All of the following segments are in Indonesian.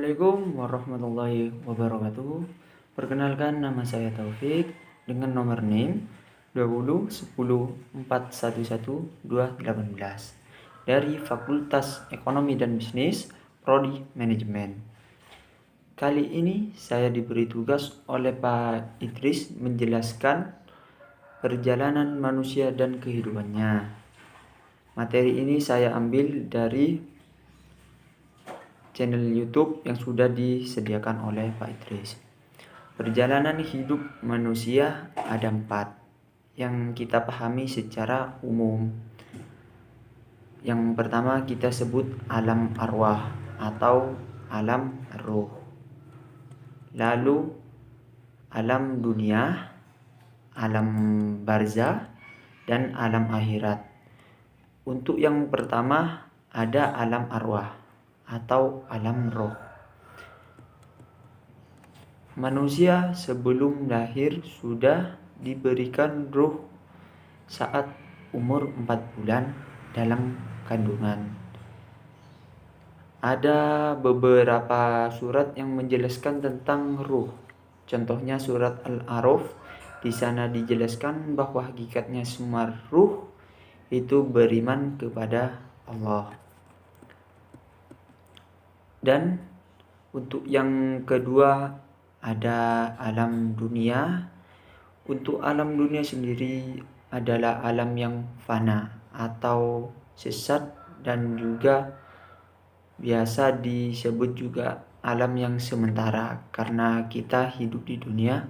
Assalamualaikum warahmatullahi wabarakatuh. Perkenalkan, nama saya Taufik dengan nomor NIM 2010411218 dari Fakultas Ekonomi dan Bisnis Prodi Manajemen. Kali ini saya diberi tugas oleh Pak Idris menjelaskan perjalanan manusia dan kehidupannya. Materi ini saya ambil dari channel YouTube yang sudah disediakan oleh Pak Idris. Perjalanan hidup manusia ada 4 yang kita pahami secara umum. Yang pertama kita sebut alam arwah atau alam ruh. Lalu alam dunia, alam barzah, dan alam akhirat. Untuk yang pertama ada alam arwah atau alam roh. Manusia sebelum lahir sudah diberikan ruh saat umur 4 bulan dalam kandungan. Ada beberapa surat yang menjelaskan tentang ruh. Contohnya surat Al-A'raf. Di sana dijelaskan bahwa hakikatnya semua ruh itu beriman kepada Allah. Dan untuk yang kedua ada alam dunia. Untuk alam dunia sendiri adalah alam yang fana atau sesat dan juga biasa disebut juga alam yang sementara karena kita hidup di dunia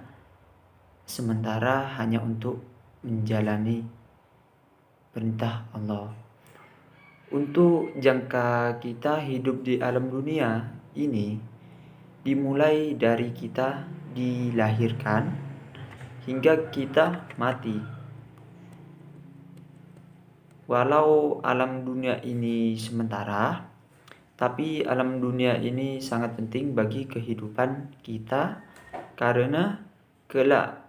sementara hanya untuk menjalani perintah Allah. Untuk jangka kita hidup di alam dunia ini dimulai dari kita dilahirkan hingga kita mati. Walau alam dunia ini sementara, tapi alam dunia ini sangat penting bagi kehidupan kita karena kelak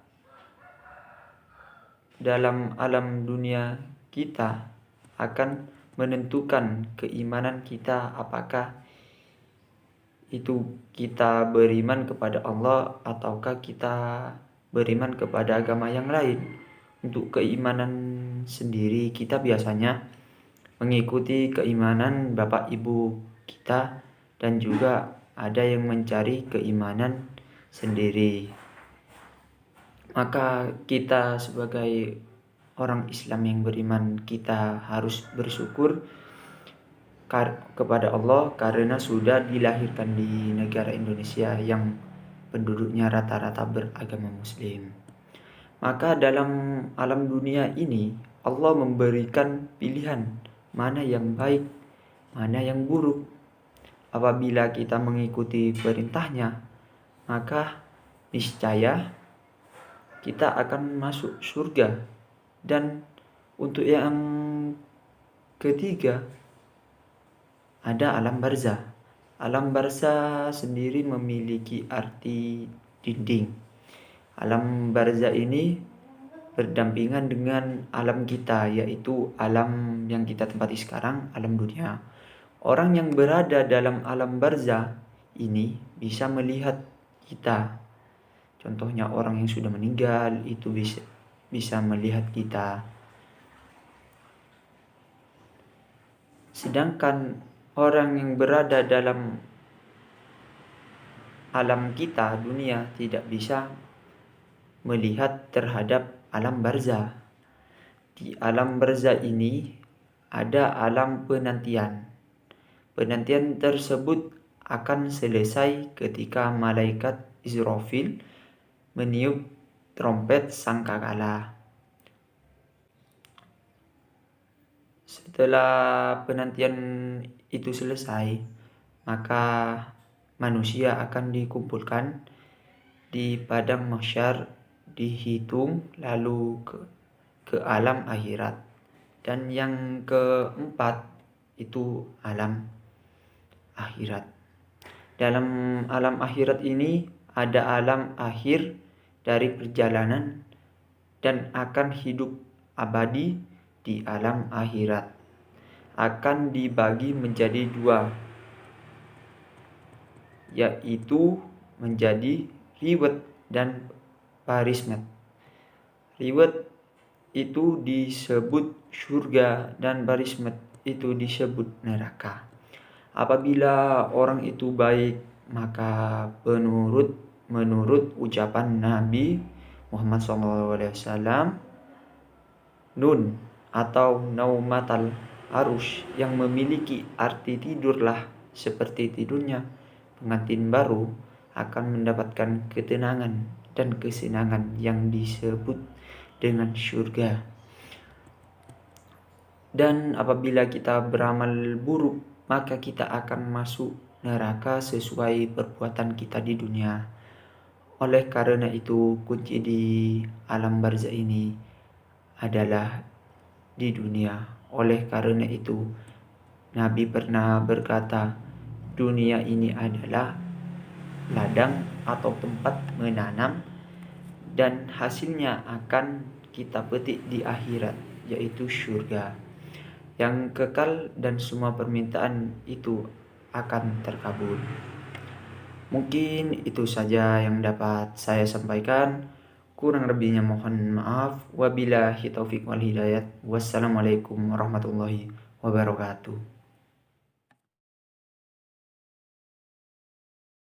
dalam alam dunia kita akan menentukan keimanan kita, apakah itu kita beriman kepada Allah ataukah kita beriman kepada agama yang lain. Untuk keimanan sendiri kita biasanya mengikuti keimanan bapak ibu kita dan juga ada yang mencari keimanan sendiri. Maka kita sebagai orang Islam yang beriman kita harus bersyukur kepada Allah karena sudah dilahirkan di negara Indonesia yang penduduknya rata-rata beragama Muslim. Maka dalam alam dunia ini Allah memberikan pilihan mana yang baik, mana yang buruk. Apabila kita mengikuti perintahnya, maka niscaya kita akan masuk surga. Dan untuk yang ketiga ada alam barzah. Alam barzah sendiri memiliki arti dinding. Alam barzah ini berdampingan dengan alam kita, yaitu alam yang kita tempati sekarang, alam dunia. Orang yang berada dalam alam barzah ini bisa melihat kita. Contohnya orang yang sudah meninggal itu bisa melihat kita. Sedangkan orang yang berada dalam alam kita, dunia, tidak bisa melihat terhadap alam barzah. Di alam barzah ini ada alam penantian. Penantian tersebut akan selesai ketika malaikat Israfil meniup trompet sangkakala. Setelah penantian itu selesai, maka manusia akan dikumpulkan di padang mahsyar, dihitung lalu ke alam akhirat. Dan yang keempat itu alam akhirat. Dalam alam akhirat ini ada alam akhir dari perjalanan dan akan hidup abadi di alam akhirat. Akan dibagi menjadi 2, yaitu menjadi riwet dan parismet. Riwet itu disebut surga dan barismet itu disebut neraka. Apabila orang itu baik, maka menurut ucapan Nabi Muhammad SAW, nun atau naumatal arus yang memiliki arti tidurlah seperti tidurnya pengantin baru akan mendapatkan ketenangan dan kesenangan yang disebut dengan surga. Dan apabila kita beramal buruk, maka kita akan masuk neraka sesuai perbuatan kita di dunia. Oleh karena itu, kunci di alam barzah ini adalah di dunia. Oleh karena itu, Nabi pernah berkata, dunia ini adalah ladang atau tempat menanam dan hasilnya akan kita petik di akhirat, yaitu surga yang kekal dan semua permintaan itu akan terkabul. Mungkin itu saja yang dapat saya sampaikan. Kurang lebihnya mohon maaf. Wabillahi taufiq wal hidayat. Wassalamualaikum warahmatullahi wabarakatuh.